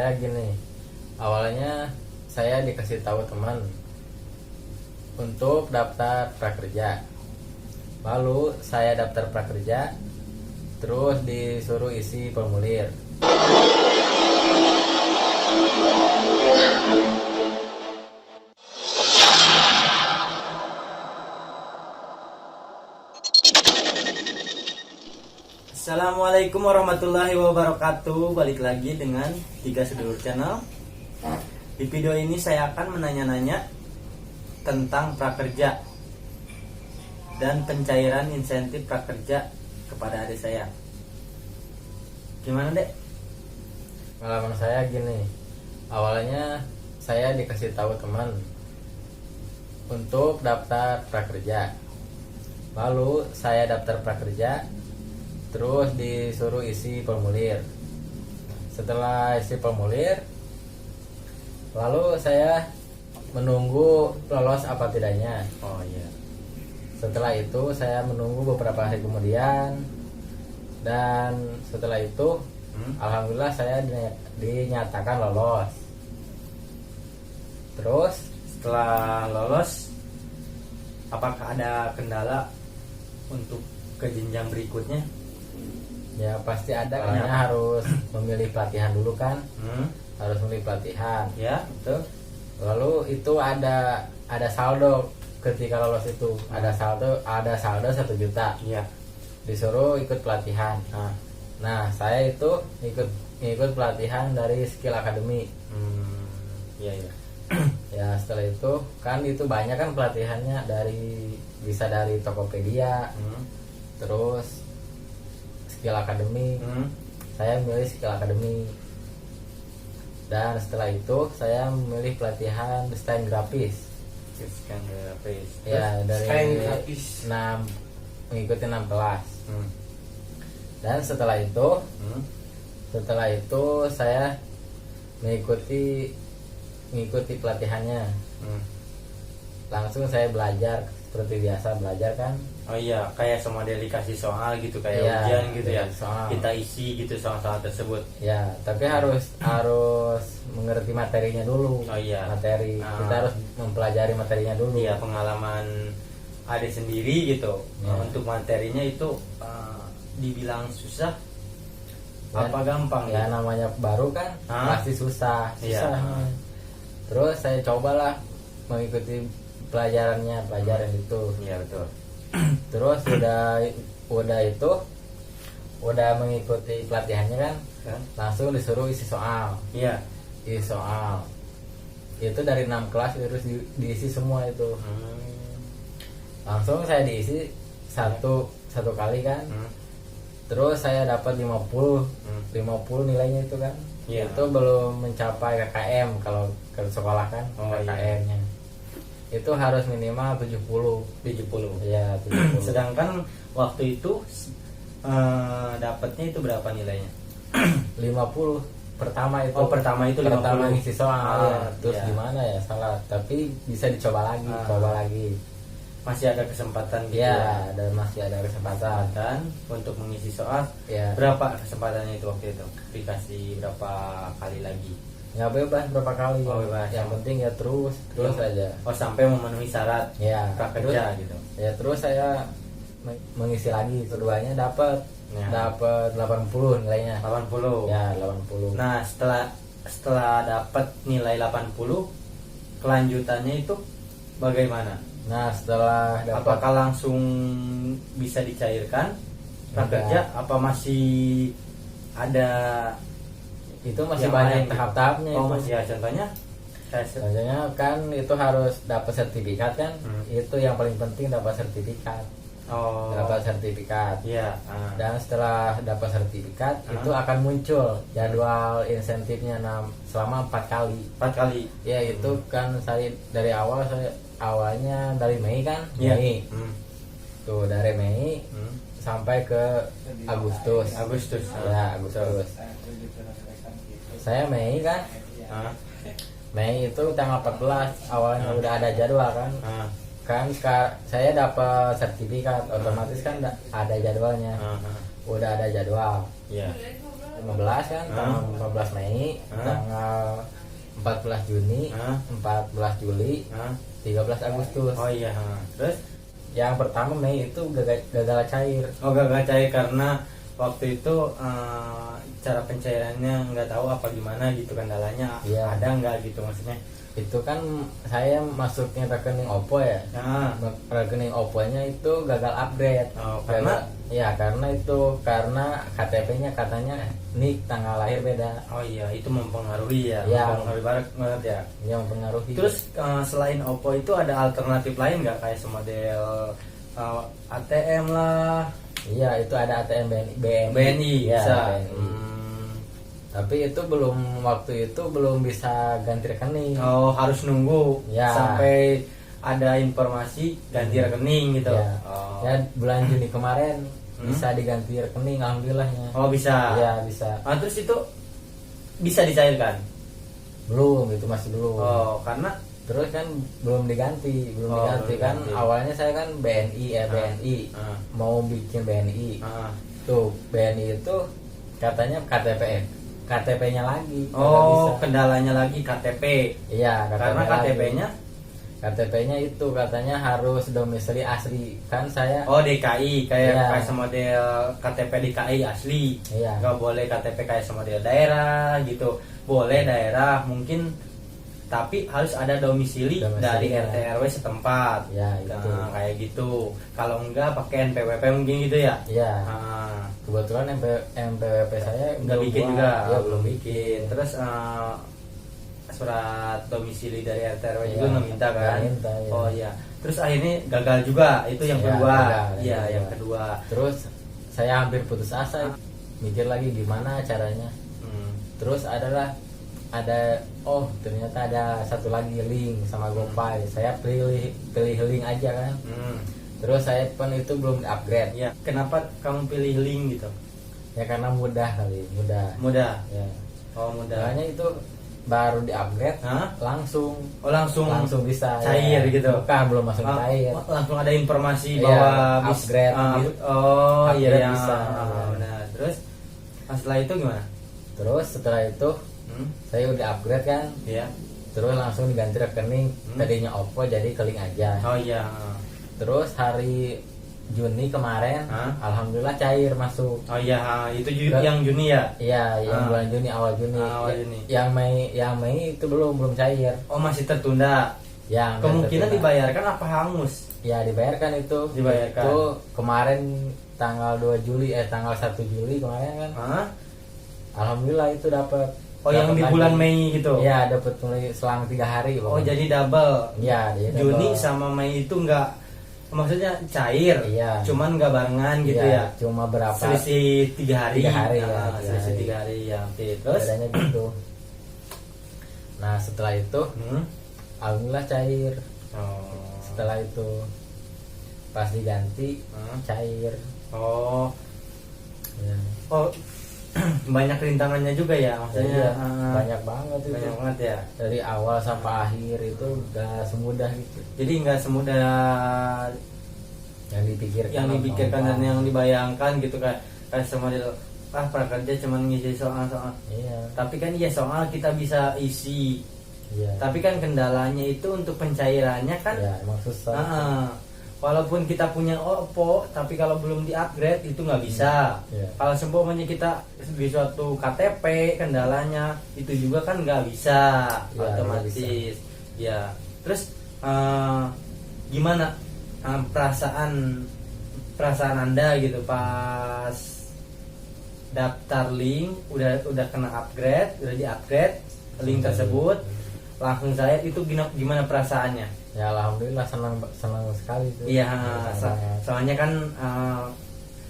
saya gini, awalnya saya dikasih tahu teman untuk daftar prakerja. Lalu saya daftar prakerja, terus disuruh isi formulir. Assalamualaikum warahmatullahi wabarakatuh. Balik lagi dengan Tiga Sedulur Channel. Di video ini saya akan menanya-nanya tentang prakerja dan pencairan insentif prakerja kepada adik saya. Gimana, Dek? Pengalaman saya gini, awalnya saya dikasih tahu teman untuk daftar prakerja. Lalu saya daftar prakerja, terus disuruh isi formulir. Setelah isi formulir, lalu saya menunggu lolos apa tidaknya. Oh iya. Setelah itu saya menunggu beberapa hari kemudian, dan setelah itu alhamdulillah saya dinyatakan lolos. Terus Setelah lolos, apakah ada kendala untuk ke jenjang berikutnya? ya pasti ada, Banyak. karena harus memilih pelatihan dulu kan, harus memilih pelatihan. Ya, betul. Lalu itu ada saldo ketika lolos itu, ada saldo 1 juta, Iya. disuruh ikut pelatihan. Nah saya itu ikut pelatihan dari Skill Academy. Iya, iya. Ya setelah itu kan itu banyak kan pelatihannya, bisa dari Tokopedia, terus Skill Academy. Saya memilih Skill Academy, dan setelah itu saya memilih pelatihan desain grafis. Desain grafis. Ya dari Desain grafis. 6, mengikuti 6 kelas. Dan setelah itu saya mengikuti pelatihannya. Langsung saya belajar seperti biasa belajar kan. Oh iya, kayak semodel dikasih soal gitu, kayak Iya, ujian gitu ya. soal. Kita isi gitu soal-soal tersebut. Ya, tapi harus mengerti materinya dulu. Oh iya. Materi. Kita harus mempelajari materinya dulu. Iya, pengalaman adik sendiri gitu. Ya. Untuk materinya itu dibilang susah Ya, apa gampang ya gitu? namanya baru kan pasti susah. Iya. Terus saya cobalah mengikuti pelajaran itu. Iya, betul. Terus udah mengikuti pelatihannya kan, langsung disuruh isi soal. Iya. Isi soal itu dari 6 kelas terus diisi semua itu. Langsung saya diisi satu kali kan. Terus saya dapat 50 nilainya itu kan. Iya. Itu belum mencapai KKM kalau ke sekolah kan. Oh, iya. KKM-nya itu harus minimal 70. 70. Ya 70. Sedangkan waktu itu dapatnya itu berapa nilainya? 50 pertama itu. Oh, pertama itu 50. Pertama ngisi soal. Terus iya. gimana ya, salah, tapi bisa dicoba lagi, coba lagi. Masih ada kesempatan gitu Ya, dan masih ada kesempatan. Dan untuk mengisi soal, Ya, berapa kesempatannya itu waktu itu? Dikasih berapa kali lagi? nggak bebas berapa kali. Oh, bebas. Yang penting ya terus aja. Oh, sampai memenuhi syarat Ya, prakerja gitu. Ya terus saya mengisi lagi, keduanya dapat Ya. dapat 80 nilainya. 80. Ya 80. Nah, setelah dapat nilai 80, kelanjutannya itu bagaimana? Nah setelah dapat, Apakah langsung bisa dicairkan prakerja? Apa masih ada itu masih yang banyak lain gitu? tahap-tahapnya. Oh, itu masih ya, contohnya? Contohnya kan itu harus dapat sertifikat kan. Itu yang paling penting, dapat sertifikat. Oh. Dapat sertifikat. Iya. Dan setelah dapat sertifikat itu akan muncul jadwal insentifnya selama 4 kali. 4 kali. Ya itu kan saya awalnya dari Mei kan. Iya. Mei. Tuh dari Mei sampai ke Agustus. Ya Agustus. Saya Mei kan. Mei itu tanggal 14 awalnya udah ada jadwal kan. Saya dapat sertifikat, otomatis kan ada jadwalnya. Udah ada jadwal. Iya. 15 kan, tanggal 15 Mei, tanggal 14 Juni, 14 Juli, 13 Agustus. Oh iya. Terus yang pertama Mei itu gagal cair. Oh, gagal cair karena waktu itu cara pencairannya nggak tahu apa gimana gitu, kendalanya Iya. ada nggak gitu maksudnya. Itu kan saya masuknya rekening Oppo ya. Nah, Rekening Oppo-nya itu gagal upgrade. Oh, karena? Karena KTP-nya katanya nih tanggal lahir beda. oh iya, itu mempengaruhi ya, Iya. mempengaruhi banget ya. Yang mempengaruhi. Terus selain Oppo itu ada alternatif lain nggak, kayak semodel ATM lah, iya, itu ada ATM BNI. BNI Ya, bisa. BNI. Tapi itu waktu itu belum bisa ganti rekening. Oh, harus nunggu Ya. sampai ada informasi ganti rekening gitu. Ya. Oh. Ya, bulan Juni kemarin bisa diganti rekening, alhamdulillahnya. Oh, bisa. Ya, bisa. Terus itu bisa dicairkan? Belum, itu masih belum. Oh, karena Terus kan belum diganti belum kan diganti. awalnya saya kan BNI mau bikin BNI. Tuh, BNI itu katanya KTP-nya lagi. Kagak bisa. Kendalanya lagi KTP. Iya, Karena lagi. KTP-nya KTP-nya itu katanya harus domisili asli. Kan saya DKI, kayak Iya. kayak semodel KTP DKI asli. Iya. Nggak boleh KTP kayak semodel daerah gitu. Boleh daerah mungkin, tapi harus ada domisili dari Domisilinya. RT RW setempat. Ya, itu. Nah, kayak gitu. Kalau enggak pakai NPWP mungkin gitu ya. Iya. Nah, Kebetulan MPWP saya nggak bikin buat. juga. Ya, belum bikin. Terus surat domisili dari RT RW Iya, juga nggak minta kan? nggak minta, ya. Oh iya. Terus akhirnya gagal juga. Itu yang Iya, kedua. gagal, Iya, yang yang kedua. kedua. Terus saya hampir putus asa, mikir lagi gimana caranya. Terus ternyata ada satu lagi link sama GoPay. Saya pilih link aja kan. Terus saya pun itu belum upgrade. Ya, kenapa kamu pilih link gitu? Ya karena mudah kali, mudah. Mudah. Ya. Oh, mudah. Makanya itu baru di upgrade Hah? langsung Oh, langsung bisa cair ya. gitu. Bukan, belum masuk cair. Langsung ada informasi Iya, bahwa upgrade gitu. Iya, Upgrade iya. bisa. Benar. Terus setelah itu gimana? Terus setelah itu saya udah upgrade kan. Iya. Terus langsung diganti rekening. Tadinya Oppo jadi ke link aja. Oh iya. Terus hari Juni kemarin, alhamdulillah cair masuk. Oh iya, itu yang Juni ya? Iya, yang bulan Juni, awal Juni. Awal Juni. Yang Mei itu belum cair. Oh, masih tertunda. Yang Kemungkinan tertunda. dibayarkan apa hangus? Ya, dibayarkan itu. Dibayarkan. Itu kemarin tanggal 1 Juli kemarin kan. Alhamdulillah itu dapat. Oh, yang di bulan Mei gitu? Iya, dapat mulai selang 3 hari. Oh, pokoknya. jadi double. Iya, jadi Juni double. sama Mei itu enggak, maksudnya cair. Iya. Cuman enggak barengan gitu Iya, ya. Cuma berapa? Selisih 3 hari. 3 hari ya. Selisih 3 hari ya. Oke, terus Bedanya gitu. Nah, setelah itu alhamdulillah cair. Oh. Setelah itu pas diganti cair. Oh. Ya. Oh. Banyak rintangannya juga ya, maksudnya. Iya, banyak banget itu. Banyak banget ya. Dari awal sampai akhir itu gak semudah gitu. Jadi nggak semudah Yang dipikirkan dan yang dibayangkan gitu, kayak semodel prakerja cuman ngisi soal-soal. Iya. Tapi kan iya, soal kita bisa isi. Iya. Tapi kan kendalanya itu untuk pencairannya kan. Ya, emang susah. Walaupun kita punya Oppo, tapi kalau belum di-upgrade itu nggak bisa. Iya. Kalau seumpamanya kita di suatu KTP, kendalanya itu juga kan nggak bisa, Ya, otomatis. nggak bisa. Ya. Terus gimana perasaan Anda gitu pas daftar link, udah kena upgrade, udah di-upgrade link tersebut, langsung saya itu gimana perasaannya? Ya, alhamdulillah senang sekali tuh. Iya, Senang banget. soalnya kan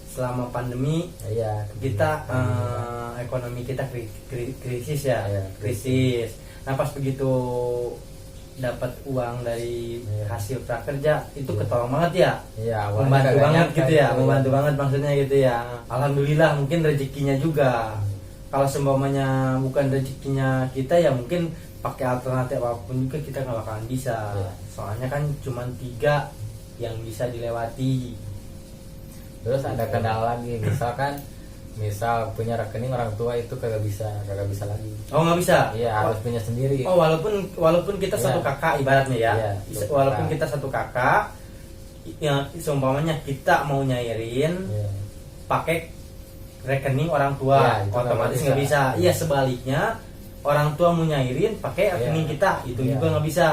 selama pandemi Iya, kita ekonomi kita krisis ya, Iya, krisis. Nah, pas begitu dapat uang dari hasil prakerja itu ketolong banget ya. Iya, awalnya Membantu agak banget nyangka gitu ya, gitu, membantu banget maksudnya gitu ya. Alhamdulillah, mungkin rezekinya juga. Kalau seumpamanya bukan rezekinya kita ya mungkin pakai alternatif apapun juga kita nggak bakalan bisa. Iya. Soalnya kan cuma 3 yang bisa dilewati. Terus ada kendala lagi, misalkan misal punya rekening orang tua itu kagak bisa lagi. Oh, nggak bisa. Iya, harus punya sendiri. Oh, walaupun kita Iya. satu kakak ibaratnya ya. Iya, satu Walaupun kakak. kita satu kakak, yang seumpamanya kita mau nyairin Iya. pakai rekening orang tua, Iya, itu otomatis nggak nggak bisa. bisa. Iya, sebaliknya orang tua mau nyairin pakai rekening Iya. kita, itu Iya. juga nggak bisa.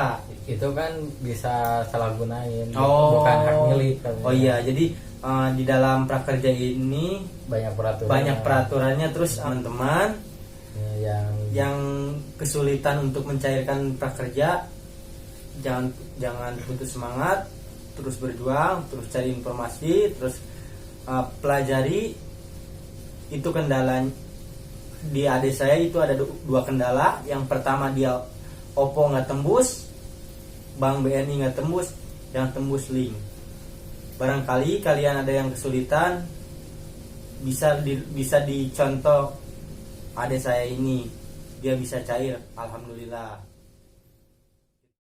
Itu kan bisa salah gunain, Oh, bukan hak milik. Oh iya, jadi di dalam prakerja ini banyak peraturan. banyak peraturannya. Terus teman-teman yang yang kesulitan untuk mencairkan prakerja, jangan putus semangat, terus berjuang, terus cari informasi, terus pelajari. Itu kendala di adik saya itu ada dua kendala. Yang pertama, dia OPPO nggak tembus, Bank BNI nggak tembus, yang tembus link. Barangkali kalian ada yang kesulitan, bisa dicontoh adik saya ini, dia bisa cair, alhamdulillah.